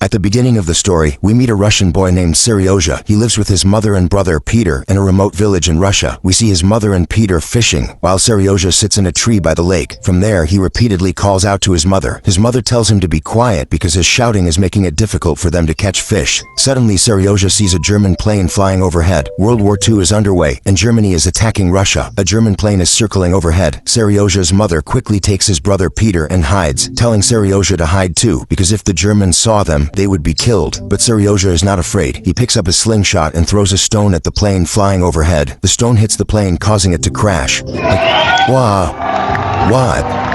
At the beginning of the story, we meet a Russian boy named Seryozha. He lives with his mother and brother Peter in a remote village in Russia. We see his mother and Peter fishing, while Seryozha sits in a tree by the lake. From there, he repeatedly calls out to his mother. His mother tells him to be quiet because his shouting is making it difficult for them to catch fish. Suddenly, Seryozha sees a German plane flying overhead. World War II is underway, and Germany is attacking Russia. A German plane is circling overhead. Seryozha's mother quickly takes his brother Peter and hides, telling Seryozha to hide too, because if the Germans saw them, they would be killed. But Seryozha is not afraid. He picks up a slingshot and throws a stone at the plane flying overhead. The stone hits the plane, causing it to crash. Wow. What?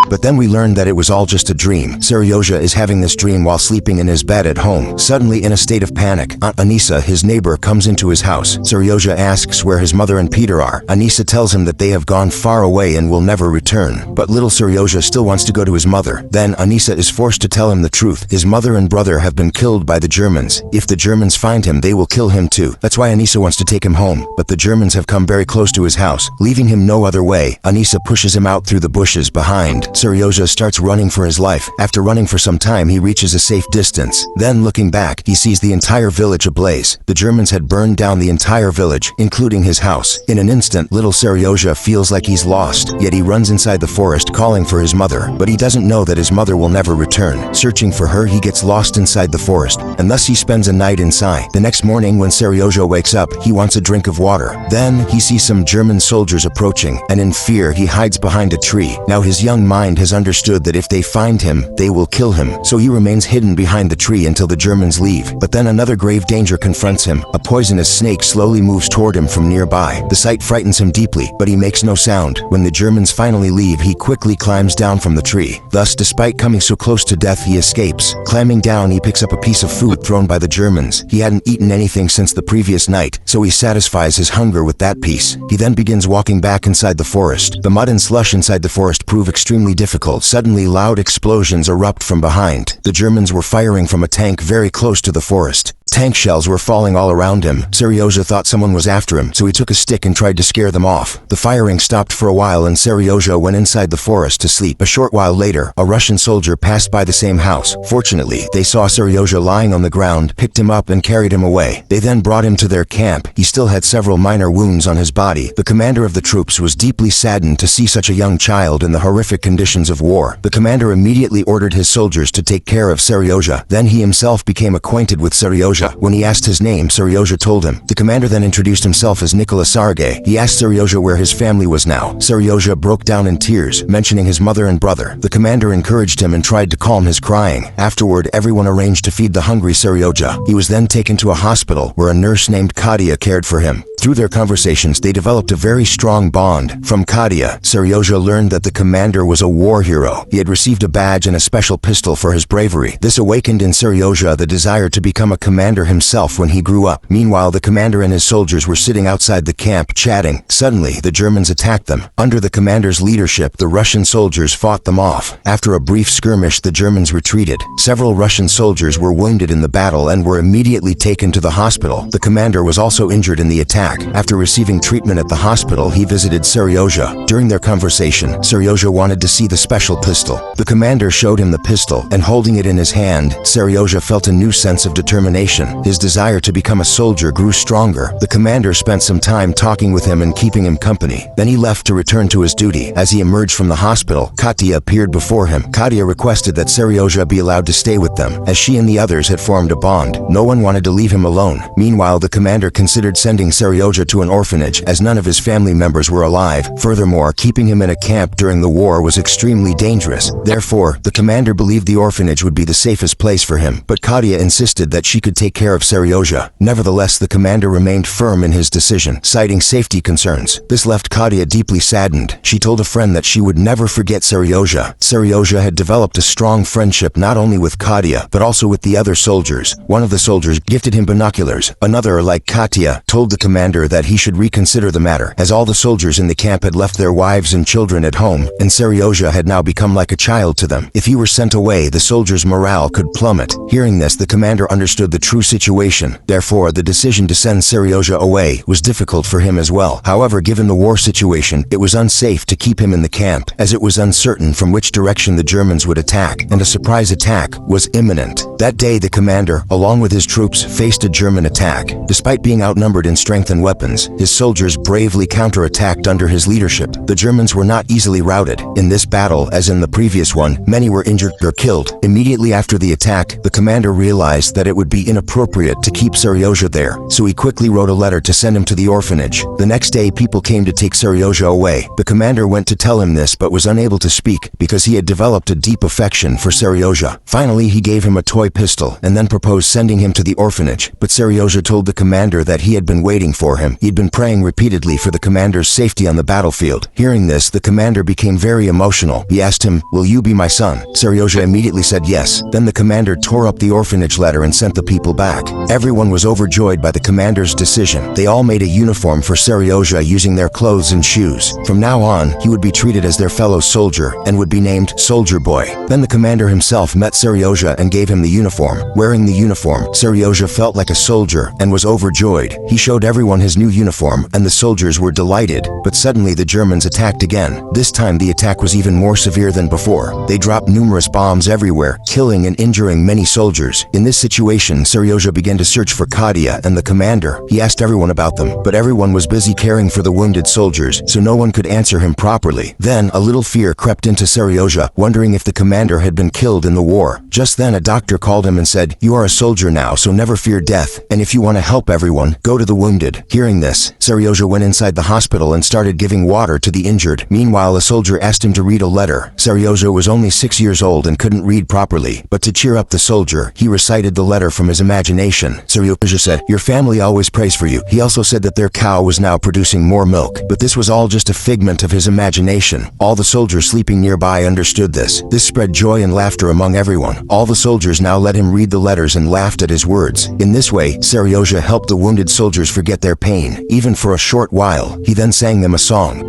But then we learn that it was all just a dream. Seryozha is having this dream while sleeping in his bed at home. Suddenly, in a state of panic, Aunt Anisa, his neighbor, comes into his house. Seryozha asks where his mother and Peter are. Anisa tells him that they have gone far away and will never return. But little Seryozha still wants to go to his mother. Then Anisa is forced to tell him the truth. His mother and brother have been killed by the Germans. If the Germans find him, they will kill him too. That's why Anisa wants to take him home. But the Germans have come very close to his house, leaving him no other way. Anisa pushes him out through the bushes behind. Seryozha starts running for his life. After running for some time, he reaches a safe distance. Then, looking back, he sees the entire village ablaze. The Germans had burned down the entire village, including his house. In an instant, little Seryozha feels like he's lost, yet he runs inside the forest calling for his mother. But he doesn't know that his mother will never return. Searching for her, he gets lost inside the forest, and thus he spends a night inside. The next morning, when Seryozha wakes up, he wants a drink of water. Then, he sees some German soldiers approaching, and in fear, he hides behind a tree. Now his young mind has understood that if they find him, they will kill him, so he remains hidden behind the tree until the Germans leave. But then another grave danger confronts him. A poisonous snake slowly moves toward him from nearby. The sight frightens him deeply, but he makes no sound. When the Germans finally leave, he quickly climbs down from the tree. Thus, despite coming so close to death, he escapes. Climbing down, he picks up a piece of food thrown by the Germans. He hadn't eaten anything since the previous night, so he satisfies his hunger with that piece. He then begins walking back inside the forest. The mud and slush inside the forest prove extremely difficult. Suddenly, loud explosions erupt from behind. The Germans were firing from a tank very close to the forest. Tank shells were falling all around him. Seryozha thought someone was after him, so he took a stick and tried to scare them off. The firing stopped for a while and Seryozha went inside the forest to sleep. A short while later, a Russian soldier passed by the same house. Fortunately, they saw Seryozha lying on the ground, picked him up and carried him away. They then brought him to their camp. He still had several minor wounds on his body. The commander of the troops was deeply saddened to see such a young child in the horrific conditions of war. The commander immediately ordered his soldiers to take care of Seryozha. Then he himself became acquainted with Seryozha. When he asked his name, Seryozha told him. The commander then introduced himself as Nicola Sergei. He asked Seryozha where his family was now. Seryozha broke down in tears, mentioning his mother and brother. The commander encouraged him and tried to calm his crying. Afterward, everyone arranged to feed the hungry Seryozha. He was then taken to a hospital where a nurse named Katia cared for him. Through their conversations, they developed a very strong bond. From Katia, Seryozha learned that the commander was a war hero. He had received a badge and a special pistol for his bravery. This awakened in Seryozha the desire to become a commander himself when he grew up. Meanwhile, the commander and his soldiers were sitting outside the camp, chatting. Suddenly, the Germans attacked them. Under the commander's leadership, the Russian soldiers fought them off. After a brief skirmish, the Germans retreated. Several Russian soldiers were wounded in the battle and were immediately taken to the hospital. The commander was also injured in the attack. After receiving treatment at the hospital, he visited Seryozha. During their conversation, Seryozha wanted to see the special pistol. The commander showed him the pistol, and holding it in his hand, Seryozha felt a new sense of determination. His desire to become a soldier grew stronger. The commander spent some time talking with him and keeping him company. Then he left to return to his duty. As he emerged from the hospital, Katia appeared before him. Katia requested that Seryozha be allowed to stay with them, as she and the others had formed a bond. No one wanted to leave him alone. Meanwhile, the commander considered sending Seryozha to an orphanage, as none of his family members were alive. Furthermore, keeping him in a camp during the war was extremely dangerous. Therefore, the commander believed the orphanage would be the safest place for him, but Katia insisted that she could take care of Seryozha. Nevertheless, the commander remained firm in his decision, citing safety concerns. This left Katia deeply saddened. She told a friend that she would never forget Seryozha. Seryozha had developed a strong friendship not only with Katia, but also with the other soldiers. One of the soldiers gifted him binoculars. Another, like Katia, told the commander that he should reconsider the matter, as all the soldiers in the camp had left their wives and children at home, and Seryozha had now become like a child to them. If he were sent away, the soldiers' morale could plummet. Hearing this, the commander understood the true situation. Therefore, the decision to send Seryoja away was difficult for him as well. However, given the war situation, it was unsafe to keep him in the camp, as it was uncertain from which direction the Germans would attack, and a surprise attack was imminent. That day, the commander, along with his troops, faced a German attack. Despite being outnumbered in strength and weapons, his soldiers bravely counterattacked under his leadership. The Germans were not easily routed. In this battle, as in the previous one, many were injured or killed. Immediately after the attack, the commander realized that it would be inappropriate to keep Seryoja there, so he quickly wrote a letter to send him to the orphanage. The next day, people came to take Seryoja away. The commander went to tell him this but was unable to speak because he had developed a deep affection for Seryoja. Finally, he gave him a toy pistol and then proposed sending him to the orphanage, but Seryoja told the commander that he had been waiting for him. He'd been praying repeatedly for the commander's safety on the battlefield. Hearing this, the commander became very emotional. He asked him, "Will you be my son?" Seryoja immediately said yes. Then the commander tore up the orphanage letter and sent the people back. Everyone was overjoyed by the commander's decision. They all made a uniform for Seryoja using their clothes and shoes. From now on, he would be treated as their fellow soldier and would be named Soldier Boy. Then the commander himself met Seryoja and gave him the uniform. Wearing the uniform, Seryoja felt like a soldier and was overjoyed. He showed everyone his new uniform and the soldiers were delighted. But suddenly the Germans attacked again. This time the attack was even more severe than before. They dropped numerous bombs everywhere, killing and injuring many soldiers. In this situation, Seryoja began to search for Katia and the commander. He asked everyone about them, but everyone was busy caring for the wounded soldiers, so no one could answer him properly. Then a little fear crept into Seryoja, wondering if the commander had been killed in the war. Just then a doctor called him and said, "You are a soldier now, so never fear death, and if you want to help everyone, go to the wounded." Hearing this, Seryoja went inside the hospital and started giving water to the injured. Meanwhile, a soldier asked him to read a letter. Seryoja was only 6 years old and couldn't read properly, but to cheer up the soldier, he recited the letter from his imagination. Seryoja said, "Your family always prays for you." He also said that their cow was now producing more milk, but this was all just a figment of his imagination. All the soldiers sleeping nearby understood this. This spread joy and laughter among everyone. All the soldiers now let him read the letters and laughed at his words. In this way, Seryoja helped the wounded soldiers forget their pain, even for a short while. He then sang them a song.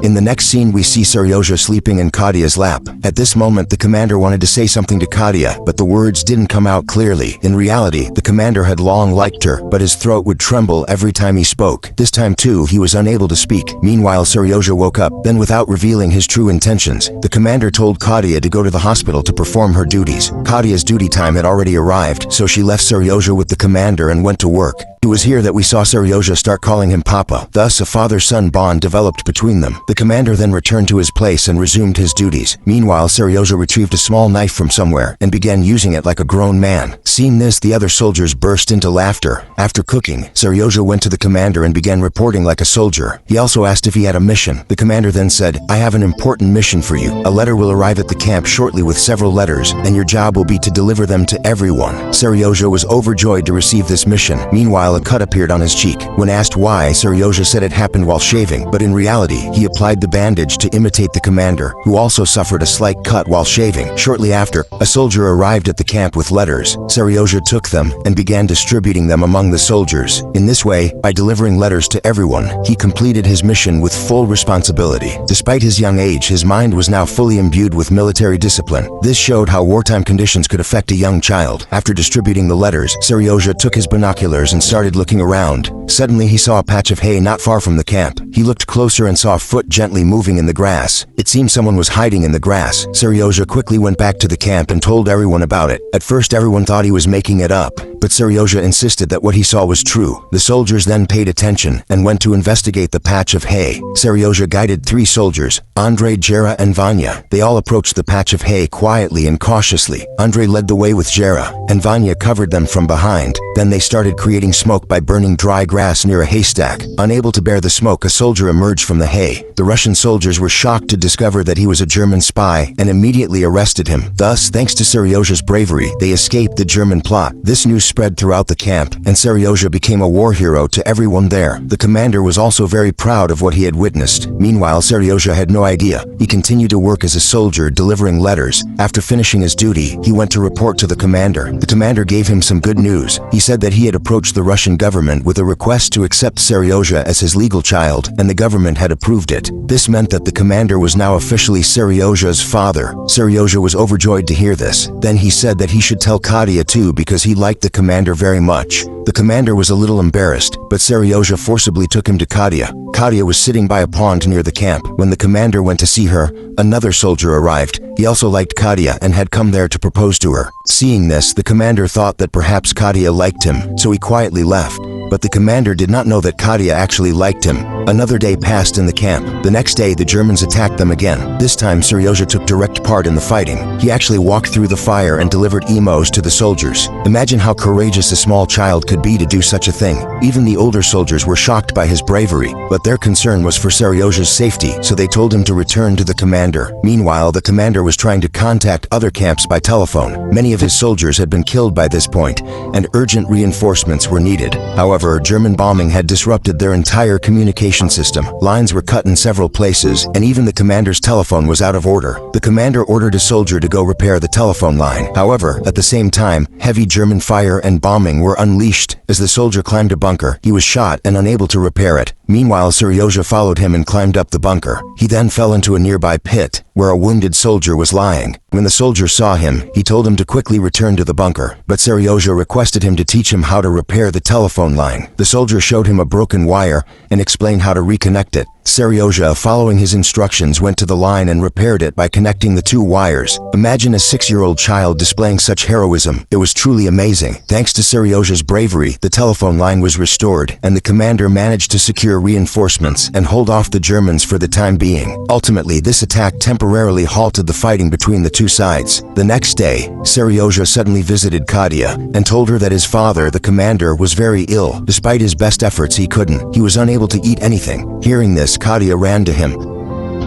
In the next scene, we see Seryoja sleeping in Katia's lap. At this moment, the commander wanted to say something to Katia, but the words didn't come out clearly. In reality, the commander had long liked her, but his throat would tremble every time he spoke. This time too, he was unable to speak. Meanwhile, Seryoja woke up. Then, without revealing his true intentions, the commander told Katia to go to the hospital to perform her duties. Katia's duty time had already arrived, so she left Seryoja with the commander and went to work. It was here that we saw Seryoja start calling him Papa. Thus, a father-son bond developed between them. The commander then returned to his place and resumed his duties. Meanwhile, Seryoja retrieved a small knife from somewhere and began using it like a grown man. Seeing this, the other soldiers burst into laughter. After cooking, Seryoja went to the commander and began reporting like a soldier. He also asked if he had a mission. The commander then said, "I have an important mission for you. A letter will arrive at the camp shortly with several letters, and your job will be to deliver them to everyone." Seryoja was overjoyed to receive this mission. Meanwhile, a cut appeared on his cheek. When asked why, Seryoja said it happened while shaving, but in reality, he applied the bandage to imitate the commander, who also suffered a slight cut while shaving. Shortly after, a soldier arrived at the camp with letters. Seryoja took them and began distributing them among the soldiers. In this way, by delivering letters to everyone, he completed his mission with full responsibility. Despite his young age, his mind was now fully imbued with military discipline. This showed how wartime conditions could affect a young child. After distributing the letters, Seryoja took his binoculars and started looking around. Suddenly, he saw a patch of hay not far from the camp. He looked closer and saw a foot gently moving in the grass. It seemed someone was hiding in the grass. Seryoja quickly went back to the camp and told everyone about it. At first, everyone thought he was making it up, but Seryoja insisted that what he saw was true. The soldiers then paid attention and went to investigate the patch of hay. Seryoja guided 3 soldiers, Andrei, Jera, and Vanya. They all approached the patch of hay quietly and cautiously. Andrei led the way with Jera, and Vanya covered them from behind. Then they started creating smoke by burning dry grass near a haystack. Unable to bear the smoke, a soldier emerged from the hay. The Russian soldiers were shocked to discover that he was a German spy and immediately arrested him. Thus, thanks to Seryoja's bravery, they escaped the German plot. This news spread throughout the camp, and Seryoja became a war hero to everyone there. The commander was also very proud of what he had witnessed. Meanwhile, Seryoja had no idea. He continued to work as a soldier, delivering letters. After finishing his duty, he went to report to the commander. The commander gave him some good news. He said that he had approached the Russian government with a request to accept Seryoja as his legal child, and the government had approved it. This meant that the commander was now officially Seryoja's father. Seryoja was overjoyed to hear this. Then he said that he should tell Katia too, because he liked the commander very much. The commander was a little embarrassed, but Seryozha forcibly took him to Katya. Katya was sitting by a pond near the camp. When the commander went to see her, another soldier arrived. He also liked Katya and had come there to propose to her. Seeing this, the commander thought that perhaps Katya liked him, so he quietly left. But the commander did not know that Katya actually liked him. Another day passed in the camp. The next day, the Germans attacked them again. This time, Seryozha took direct part in the fighting. He actually walked through the fire and delivered emos to the soldiers. Imagine how courageous a small child could be to do such a thing. Even the older soldiers were shocked by his bravery, but their concern was for Seryozha's safety, so they told him to return to the commander. Meanwhile, the commander was trying to contact other camps by telephone. Many of his soldiers had been killed by this point, and urgent reinforcements were needed. However, German bombing had disrupted their entire communication system. Lines were cut in several places, and even the commander's telephone was out of order. The commander ordered a soldier to go repair the telephone line. However, at the same time, heavy German fire and bombing were unleashed. As the soldier climbed a bunker, he was shot and unable to repair it. Meanwhile, Seryozha followed him and climbed up the bunker. He then fell into a nearby pit, where a wounded soldier was lying. When the soldier saw him, he told him to quickly return to the bunker, but Seryozha requested him to teach him how to repair the telephone line. The soldier showed him a broken wire and explained how to reconnect it. Seryozha, following his instructions, went to the line and repaired it by connecting the two wires. Imagine a 6-year-old child displaying such heroism. It was truly amazing. Thanks to Seryozha's bravery, the telephone line was restored, and the commander managed to secure reinforcements and hold off the Germans for the time being. Ultimately, this attack temporarily halted the fighting between the two sides. The next day, Seryozha suddenly visited Katya and told her that his father, the commander, was very ill. Despite his best efforts, he couldn't. He was unable to eat anything. Hearing this, Katya ran to him.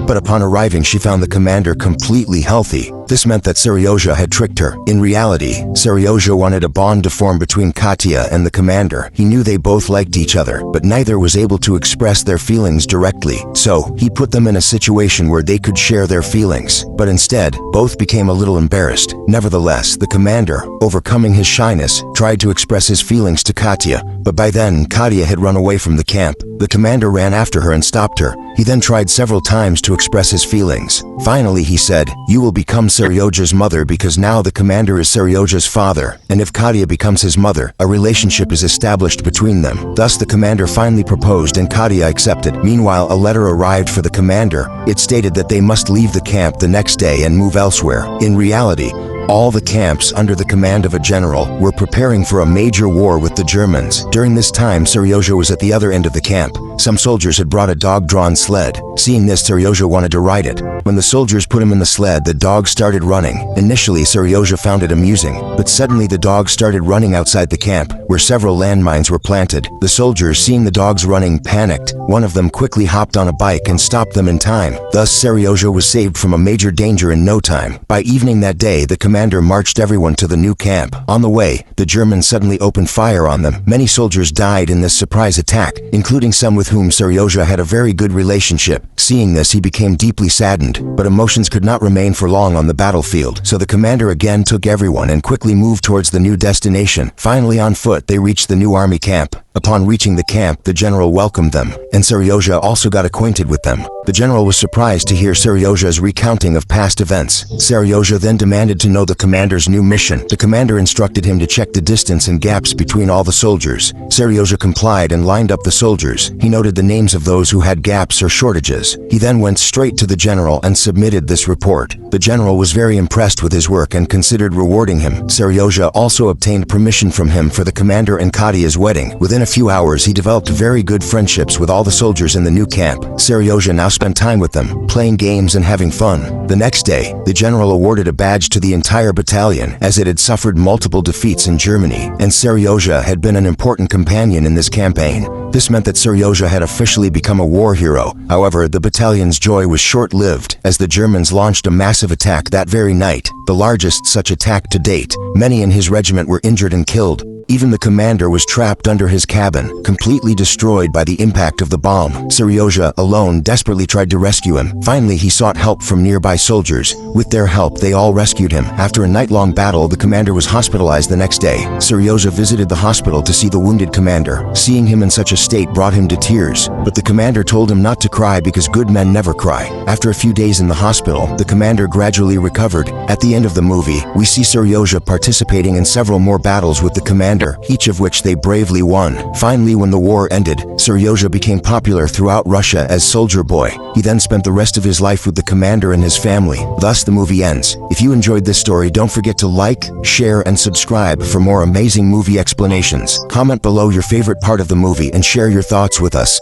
But upon arriving, she found the commander completely healthy. This meant that Seryozha had tricked her. In reality, Seryozha wanted a bond to form between Katya and the commander. He knew they both liked each other, but neither was able to express their feelings directly. So, he put them in a situation where they could share their feelings. But instead, both became a little embarrassed. Nevertheless, the commander, overcoming his shyness, tried to express his feelings to Katya. But by then, Katya had run away from the camp. The commander ran after her and stopped her. He then tried several times to express his feelings. Finally, he said, "You will become Seryozha's mother because now the commander is Seryozha's father, and if Katya becomes his mother, a relationship is established between them." Thus, the commander finally proposed and Katya accepted. Meanwhile, a letter arrived for the commander. It stated that they must leave the camp the next day and move elsewhere. In reality, all the camps under the command of a general were preparing for a major war with the Germans. During this time, Seryozha was at the other end of the camp. Some soldiers had brought a dog-drawn sled. Seeing this, Seryozha wanted to ride it. When the soldiers put him in the sled, the dog started running. Initially, Seryozha found it amusing, but suddenly the dog started running outside the camp, where several landmines were planted. The soldiers, seeing the dogs running, panicked. One of them quickly hopped on a bike and stopped them in time. Thus, Seryozha was saved from a major danger in no time. By evening that day, the commander marched everyone to the new camp. On the way, the Germans suddenly opened fire on them. Many soldiers died in this surprise attack, including some with whom Seryozha had a very good relationship. Seeing this, he became deeply saddened, but emotions could not remain for long on the battlefield, so the commander again took everyone and quickly moved towards the new destination. Finally, on foot, they reached the new army camp. Upon reaching the camp, the general welcomed them, and Seryozha also got acquainted with them. The general was surprised to hear Seryozha's recounting of past events. Seryozha then demanded to know the commander's new mission. The commander instructed him to check the distance and gaps between all the soldiers. Seryozha complied and lined up the soldiers. He noted the names of those who had gaps or shortages. He then went straight to the general and submitted this report. The general was very impressed with his work and considered rewarding him. Seryozha also obtained permission from him for the commander and Katya's wedding. Within a few hours, he developed very good friendships with all the soldiers in the new camp. Seryozha now spent time with them, playing games and having fun. The next day, the general awarded a badge to the entire battalion, as it had suffered multiple defeats in Germany, and Seryozha had been an important companion in this campaign. This meant that Seryozha had officially become a war hero. However, the battalion's joy was short-lived, as the Germans launched a massive attack that very night, the largest such attack to date. Many in his regiment were injured and killed. Even the commander was trapped under his cabin, completely destroyed by the impact of the bomb. Seryozha, alone, desperately tried to rescue him. Finally, he sought help from nearby soldiers. With their help, they all rescued him. After a night-long battle, the commander was hospitalized the next day. Seryozha visited the hospital to see the wounded commander. Seeing him in such a state brought him to tears, but the commander told him not to cry because good men never cry. After a few days in the hospital, the commander gradually recovered. At the end of the movie, we see Seryozha participating in several more battles with the commander commander, each of which they bravely won. Finally, when the war ended, Seryoja became popular throughout Russia as Soldier Boy. He then spent the rest of his life with the commander and his family. Thus, the movie ends. If you enjoyed this story, don't forget to like, share, and subscribe for more amazing movie explanations. Comment below your favorite part of the movie and share your thoughts with us.